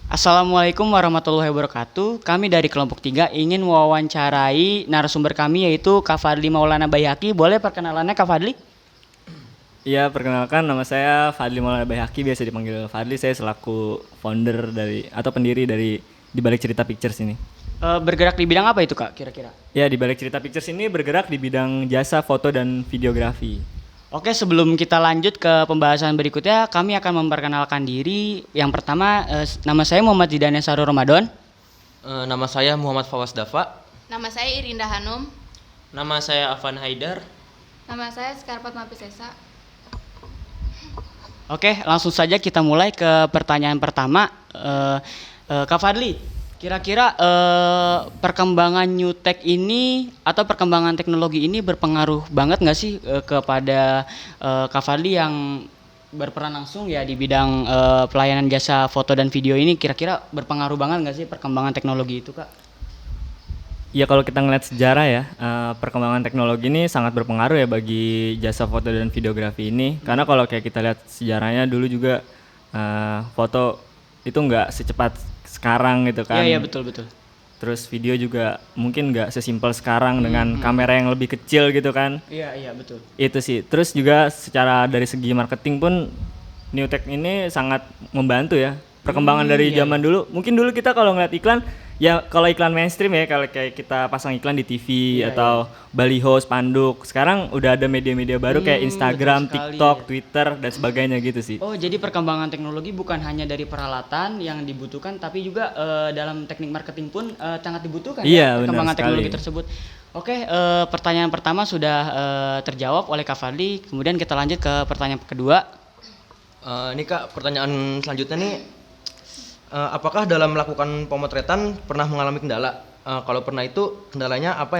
Assalamualaikum warahmatullahi wabarakatuh. Kami dari kelompok 3 ingin mewawancarai narasumber kami yaitu Kak Fadli Maulana Bayhaqi. Boleh perkenalannya Kak Fadli? Iya, perkenalkan nama saya Fadli Maulana Bayhaqi, biasa dipanggil Fadli. Saya selaku founder dari atau pendiri dari Di Balik Cerita Pictures ini. Bergerak di bidang apa itu Kak kira-kira? Ya, Di Balik Cerita Pictures ini bergerak di bidang jasa foto dan videografi. Oke, sebelum kita lanjut ke pembahasan berikutnya, kami akan memperkenalkan diri. Yang pertama, nama saya Muhammad Zidane Sarul Ramadan. Nama saya Muhammad Fawas Dafa. Nama saya Irinda Hanum. Nama saya Afan Haidar. Nama saya Skarpat Mapisesa. Oke, langsung saja kita mulai ke pertanyaan pertama. Kak Fadli, kira-kira perkembangan new tech ini atau perkembangan teknologi ini berpengaruh banget nggak sih kepada Kak Fadli yang berperan langsung ya di bidang pelayanan jasa foto dan video ini, kira-kira berpengaruh banget nggak sih perkembangan teknologi itu Kak? Ya, kalau kita ngeliat sejarah ya, perkembangan teknologi ini sangat berpengaruh ya bagi jasa foto dan videografi ini. Karena kalau kayak kita lihat sejarahnya dulu juga foto itu nggak secepat sekarang gitu kan. Iya, betul. Terus video juga mungkin nggak sesimpel sekarang dengan kamera yang lebih kecil gitu kan. Iya, betul. Itu sih. Terus juga secara dari segi marketing pun new tech ini sangat membantu ya. Perkembangan dari zaman dulu. Mungkin dulu kita kalau ngeliat iklan, ya kalau iklan mainstream ya, kalau kayak kita pasang iklan di TV atau baliho, spanduk. Sekarang udah ada media-media baru kayak Instagram, betul sekali, TikTok, ya. Twitter dan sebagainya gitu sih. Oh, jadi perkembangan teknologi bukan hanya dari peralatan yang dibutuhkan, tapi juga dalam teknik marketing pun sangat dibutuhkan Iya, ya perkembangan benar teknologi sekali. tersebut. Oke, pertanyaan pertama sudah terjawab oleh Kak Fadli. Kemudian kita lanjut ke pertanyaan kedua. Ini Kak, pertanyaan selanjutnya nih, apakah dalam melakukan pemotretan pernah mengalami kendala? Kalau pernah itu kendalanya apa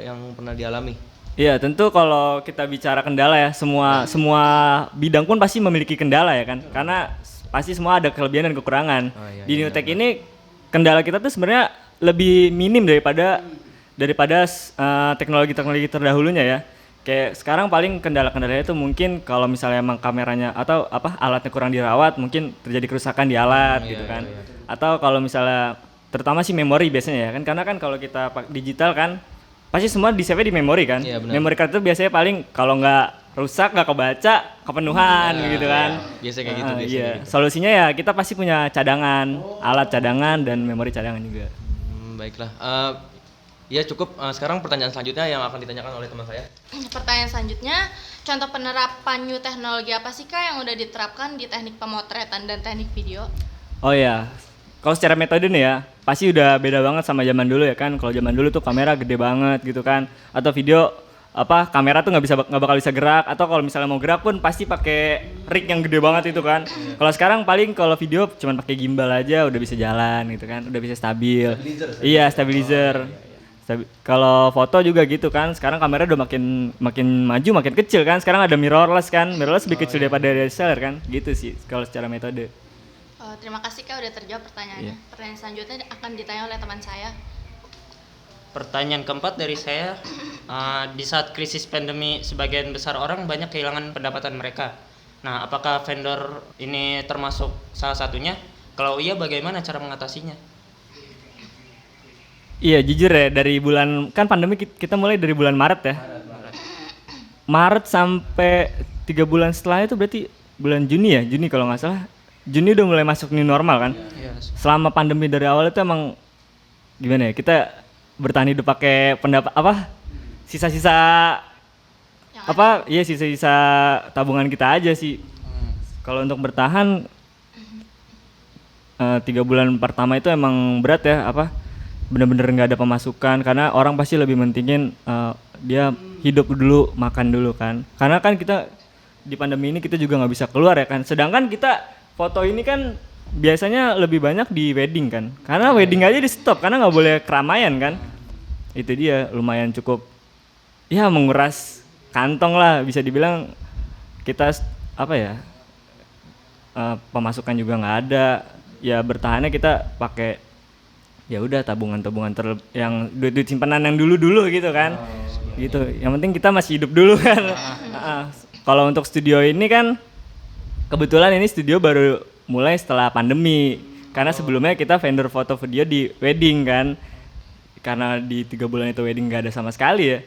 yang pernah dialami? Iya, tentu kalau kita bicara kendala ya, semua bidang pun pasti memiliki kendala ya kan. Karena pasti semua ada kelebihan dan kekurangan. Di new tech ini kendala kita tuh sebenarnya lebih minim daripada teknologi-teknologi terdahulunya ya. Kayak sekarang paling kendala-kendalanya itu mungkin kalau misalnya emang kameranya atau alatnya kurang dirawat, mungkin terjadi kerusakan di alat gitu kan. Atau kalau misalnya terutama sih memori biasanya ya kan, karena kan kalau kita digital kan pasti semua di save di memori kan. Iya, benar. Memory card itu biasanya paling kalau nggak rusak, nggak kebaca, kepenuhan gitu kan. Biasanya kayak gitu. Iya. Biasanya kayak gitu. Solusinya ya kita pasti punya cadangan, alat cadangan dan memori cadangan juga. Baiklah. Ya cukup. Sekarang pertanyaan selanjutnya yang akan ditanyakan oleh teman saya. Pertanyaan selanjutnya, contoh penerapan new teknologi apa sih Kak yang udah diterapkan di teknik pemotretan dan teknik video? Oh ya, kalau secara metode nih ya, pasti udah beda banget sama zaman dulu ya kan. Kalau zaman dulu tuh kamera gede banget gitu kan, atau video kamera tuh nggak bakal bisa gerak, atau kalau misalnya mau gerak pun pasti pakai rig yang gede banget itu kan. Kalau sekarang paling kalau video cuman pakai gimbal aja udah bisa jalan gitu kan, udah bisa stabil. Iya, stabilizer. Kalau foto juga gitu kan, sekarang kamera udah makin maju, makin kecil kan. Sekarang ada mirrorless kan, mirrorless lebih kecil daripada DSLR kan, gitu sih kalau secara metode. Terima kasih Kak udah terjawab pertanyaannya. Pertanyaan selanjutnya akan ditanya oleh teman saya. Pertanyaan keempat dari saya, di saat krisis pandemi sebagian besar orang banyak kehilangan pendapatan mereka. Nah, apakah vendor ini termasuk salah satunya? Kalau iya, bagaimana cara mengatasinya? Iya, jujur ya, dari bulan kan pandemi kita mulai dari bulan Maret ya. Maret sampai 3 bulan setelahnya itu berarti bulan Juni ya, Juni kalau nggak salah. Juni udah mulai masuk new normal kan. Selama pandemi dari awal itu emang gimana ya, kita bertahan hidup pakai sisa-sisa sisa-sisa tabungan kita aja sih. Kalau untuk bertahan 3 bulan pertama itu emang berat ya, bener-bener nggak ada pemasukan karena orang pasti lebih mentingin dia hidup dulu, makan dulu kan. Karena kan kita di pandemi ini kita juga nggak bisa keluar ya kan. Sedangkan kita foto ini kan biasanya lebih banyak di wedding kan. Karena wedding aja di stop karena nggak boleh keramaian kan. Itu dia lumayan cukup ya menguras kantong lah, bisa dibilang kita pemasukan juga nggak ada. Ya bertahannya kita pakai ya udah tabungan yang duit simpanan yang dulu gitu kan. Gitu. Yang penting kita masih hidup dulu kan. Kalau untuk studio ini kan kebetulan ini studio baru mulai setelah pandemi. Karena sebelumnya kita vendor foto video di wedding kan. Karena di 3 bulan itu wedding nggak ada sama sekali ya.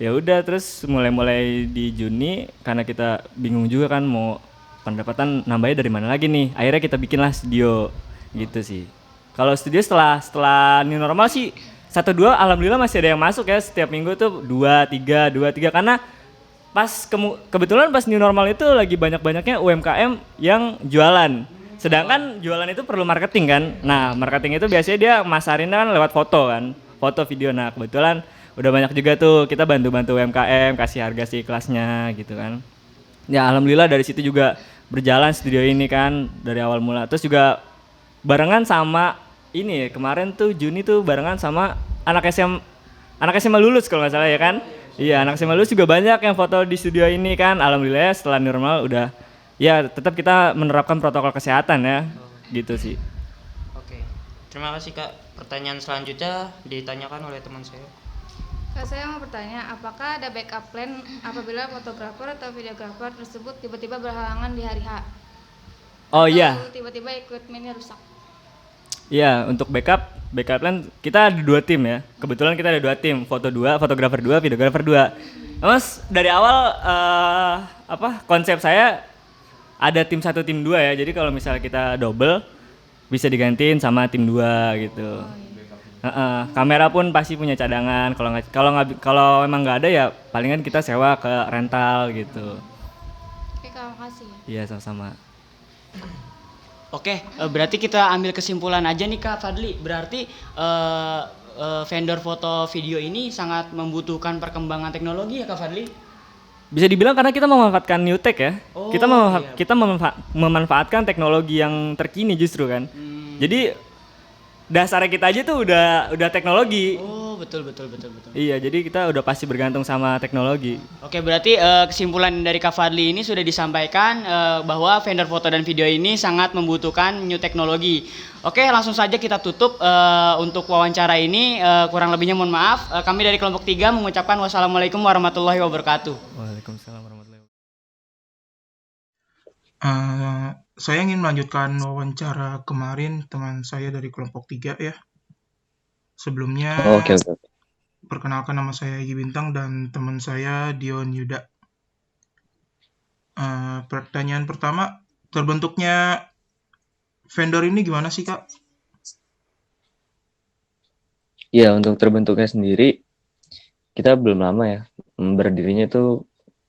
Ya udah, terus mulai di Juni karena kita bingung juga kan mau pendapatan nambahnya dari mana lagi nih. Akhirnya kita bikinlah studio gitu sih. Kalau studio setelah new normal sih 1-2 alhamdulillah masih ada yang masuk ya, setiap minggu tuh 2-3 karena kebetulan pas new normal itu lagi banyak-banyaknya UMKM yang jualan. Sedangkan jualan itu perlu marketing kan. Nah, marketing itu biasanya dia masarin kan lewat foto kan, foto video. Nah, kebetulan udah banyak juga tuh kita bantu-bantu UMKM, kasih harga sih kelasnya gitu kan. Ya alhamdulillah dari situ juga berjalan studio ini kan dari awal mula. Terus juga barengan sama ini kemarin tuh Juni tuh barengan sama anak SMA lulus kalau nggak salah ya kan. Iya, anak SMA lulus juga banyak yang foto di studio ini kan. Alhamdulillah setelah normal udah ya tetap kita menerapkan protokol kesehatan ya. Gitu sih. Oke. Terima kasih Kak. Pertanyaan selanjutnya ditanyakan oleh teman saya. Kak, saya mau bertanya, apakah ada backup plan apabila fotografer atau videografer tersebut tiba-tiba berhalangan di hari H? Oh iya. Atau tiba-tiba equipmentnya rusak? Iya, untuk backup plan kita ada 2 tim ya. Kebetulan kita ada 2 tim, fotografer 2, videografer 2. Mas dari awal konsep saya ada tim 1, tim 2 ya. Jadi kalau misalnya kita double bisa digantiin sama tim 2 gitu. Kamera pun pasti punya cadangan. Kalau emang nggak ada ya palingan kita sewa ke rental gitu. Oke Kak, makasih. Iya, sama-sama. Oke, berarti kita ambil kesimpulan aja nih Kak Fadli. Berarti vendor foto video ini sangat membutuhkan perkembangan teknologi ya Kak Fadli? Bisa dibilang karena kita memanfaatkan new tech ya. Oh, Kita memanfaatkan teknologi yang terkini justru kan. Jadi dasarnya kita aja tuh udah teknologi. Oh, betul. Iya, jadi kita udah pasti bergantung sama teknologi. Oke, berarti kesimpulan dari Kak Fadli ini sudah disampaikan bahwa vendor foto dan video ini sangat membutuhkan new teknologi. Oke, langsung saja kita tutup untuk wawancara ini. Kurang lebihnya mohon maaf. Kami dari kelompok 3 mengucapkan wassalamualaikum warahmatullahi wabarakatuh. Waalaikumsalam warahmatullahi Saya ingin melanjutkan wawancara kemarin teman saya dari kelompok 3 ya. Sebelumnya, Oke. perkenalkan nama saya Egy Bintang dan teman saya Dion Yuda. Pertanyaan pertama, terbentuknya vendor ini gimana sih Kak? Ya, untuk terbentuknya sendiri, kita belum lama ya. Berdirinya tuh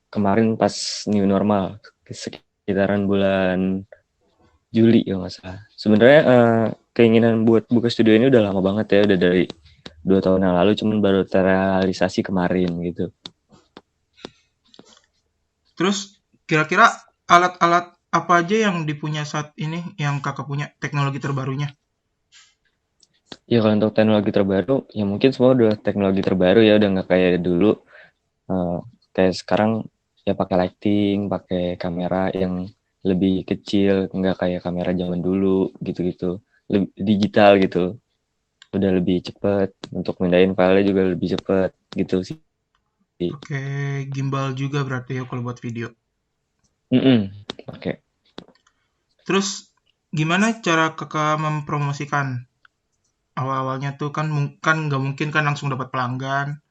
kemarin pas new normal, sekitaran bulan Juli ya nggak salah. Sebenarnya keinginan buat buka studio ini udah lama banget ya, udah dari 2 tahun yang lalu, cuman baru terrealisasi kemarin gitu. Terus kira-kira alat-alat apa aja yang dipunya saat ini yang Kakak punya teknologi terbarunya? Ya kalau untuk teknologi terbaru, ya mungkin semua udah teknologi terbaru ya, udah nggak kayak dulu. Kayak sekarang ya pakai lighting, pakai kamera yang lebih kecil, nggak kayak kamera zaman dulu gitu-gitu. Lebih digital gitu. Udah lebih cepet, untuk mindahin file juga lebih cepet gitu sih. Oke, gimbal juga berarti ya kalau buat video. Oke. Terus gimana cara Kakak mempromosikan? Awal-awalnya tuh kan nggak mungkin kan langsung dapat pelanggan.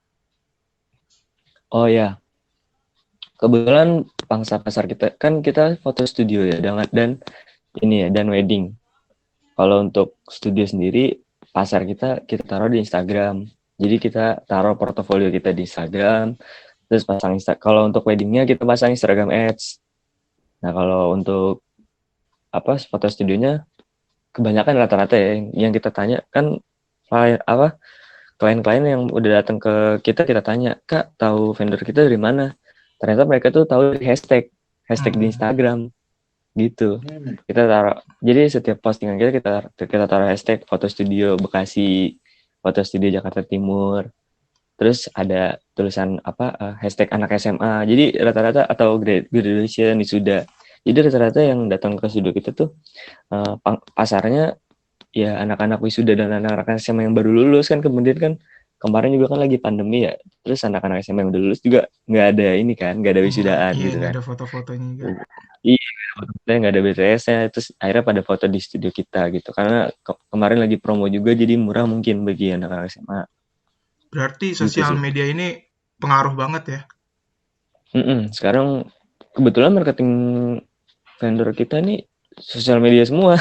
Oh ya, kebetulan pangsa pasar kita kan kita foto studio ya, dan ini ya, dan wedding. Kalau untuk studio sendiri, pasar kita taruh di Instagram. Jadi kita taruh portofolio kita di Instagram, terus kalau untuk weddingnya kita pasang Instagram Ads. Nah kalau untuk foto studionya, kebanyakan rata-rata ya yang kita tanya kan klien-klien yang udah datang ke kita tanya, Kak tahu vendor kita dari mana? Ternyata mereka tuh tahu dari hashtag di Instagram gitu. Kita taruh, jadi setiap postingan kita taruh hashtag foto studio Bekasi, foto studio Jakarta Timur, terus ada tulisan hashtag anak SMA. Jadi rata-rata atau graduation, wisuda. Jadi rata-rata yang datang ke studio kita tuh pasarnya ya anak-anak wisuda dan anak-anak SMA yang baru lulus kan, kemudian kan kemarin juga kan lagi pandemi ya, terus anak-anak SMA yang udah lulus juga nggak ada ini kan, nggak ada wisudaan Iya, gitu nggak kan. ada foto-fotonya juga. Iya, nggak ada BTS-nya, terus akhirnya pada foto di studio kita gitu, karena kemarin lagi promo juga jadi murah mungkin bagi anak-anak SMA Berarti gitu sosial sih. media ini pengaruh banget ya. Sekarang kebetulan marketing vendor kita nih sosial media semua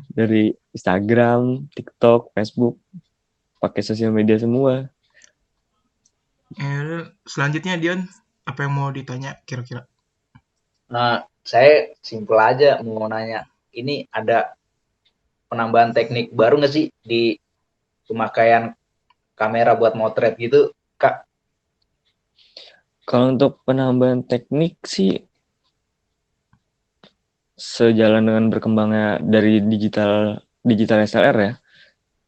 dari Instagram, TikTok, Facebook, pakai sosial media semua. Selanjutnya Dion, apa yang mau ditanya kira-kira? Nah, saya simpel aja mau nanya, ini ada penambahan teknik baru nggak sih di pemakaian kamera buat motret gitu, Kak? Kalau untuk penambahan teknik sih sejalan dengan berkembangnya dari digital SLR ya,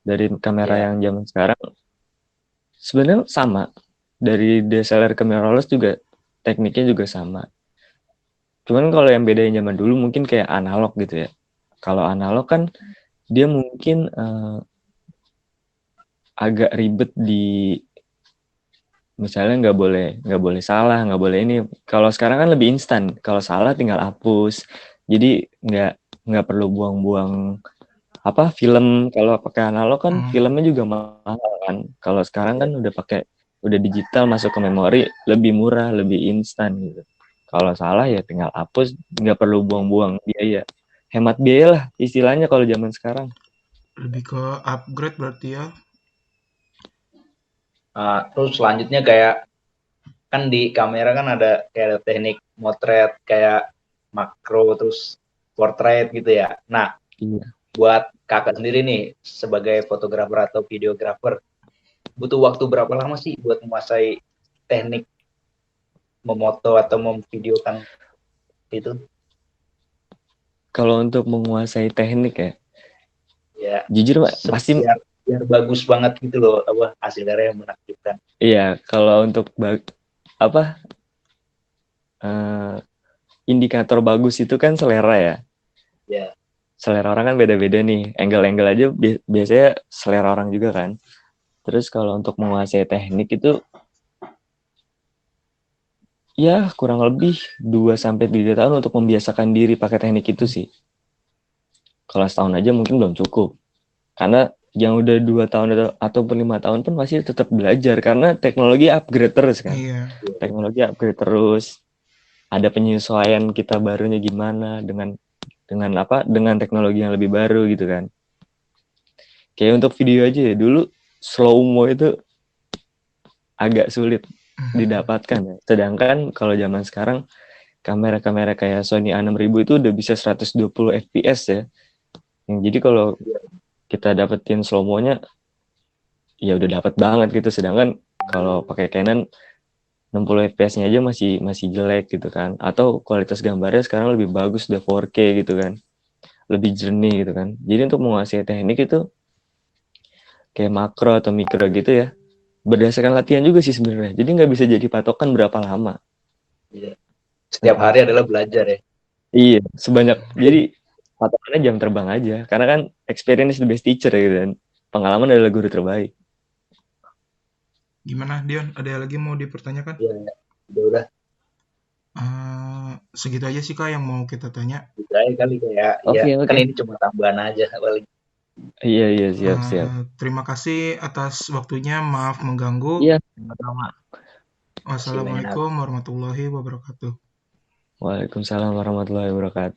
dari kamera Ya. yang zaman sekarang sebenarnya sama, dari DSLR ke mirrorless juga tekniknya juga sama. Cuman kalau yang bedain zaman dulu mungkin kayak analog gitu ya. Kalau analog kan dia mungkin agak ribet di misalnya nggak boleh salah, nggak boleh ini. Kalau sekarang kan lebih instan. Kalau salah tinggal hapus. Jadi nggak perlu buang-buang film. Kalau pakai analog kan filmnya juga mahal kan. Kalau sekarang kan udah digital masuk ke memori, lebih murah, lebih instan gitu. Kalau salah ya tinggal hapus, nggak perlu buang-buang biaya. Hemat biaya lah istilahnya kalau zaman sekarang. Lebih ke upgrade berarti ya. Terus selanjutnya kayak kan di kamera kan ada kayak teknik motret kayak makro terus portrait gitu ya. Nah, Iya. buat kakak sendiri nih sebagai fotografer atau videografer, butuh waktu berapa lama sih buat menguasai teknik memoto atau memvideokan itu? Kalau untuk menguasai teknik ya, Ya, jujur Pak, pasti biar bagus banget gitu loh hasilnya yang menakjubkan. iya. Kalau untuk indikator bagus itu kan selera ya. Ya. Selera orang kan beda-beda nih. Angle-angle aja biasanya selera orang juga kan. Terus kalau untuk menguasai teknik itu ya kurang lebih 2-3 tahun untuk membiasakan diri pakai teknik itu sih. Kalau setahun aja mungkin belum cukup. Karena yang udah 2 tahun ataupun 5 tahun pun masih tetap belajar karena teknologi upgrade terus kan. Iya. Teknologi upgrade terus. Ada penyesuaian kita barunya gimana dengan teknologi yang lebih baru gitu kan. Kayak untuk video aja ya, dulu slow mo itu agak sulit didapatkan ya. Sedangkan kalau zaman sekarang kamera-kamera kayak Sony A6000 itu udah bisa 120 fps ya. Jadi kalau kita dapetin slow mo-nya ya udah dapet banget gitu. Sedangkan kalau pakai Canon 60 fps-nya aja masih jelek gitu kan. Atau kualitas gambarnya sekarang lebih bagus, udah 4K gitu kan. Lebih jernih gitu kan. Jadi untuk menguasai teknik itu kayak makro atau mikro gitu ya, berdasarkan latihan juga sih sebenarnya. Jadi nggak bisa jadi patokan berapa lama. Iya. Setiap hari adalah belajar ya. Iya, jadi patokannya jam terbang aja. Karena kan experience is the best teacher gitu kan. Pengalaman adalah guru terbaik. Gimana Dion? Ada lagi mau dipertanyakan? Iya, udah. Segitu aja sih Kak yang mau kita tanya. Kali kayak kan ini cuma tambahan aja paling. Iya, siap. Terima kasih atas waktunya, maaf mengganggu. Iya, sama-sama. Wassalamualaikum warahmatullahi wabarakatuh. Waalaikumsalam warahmatullahi wabarakatuh.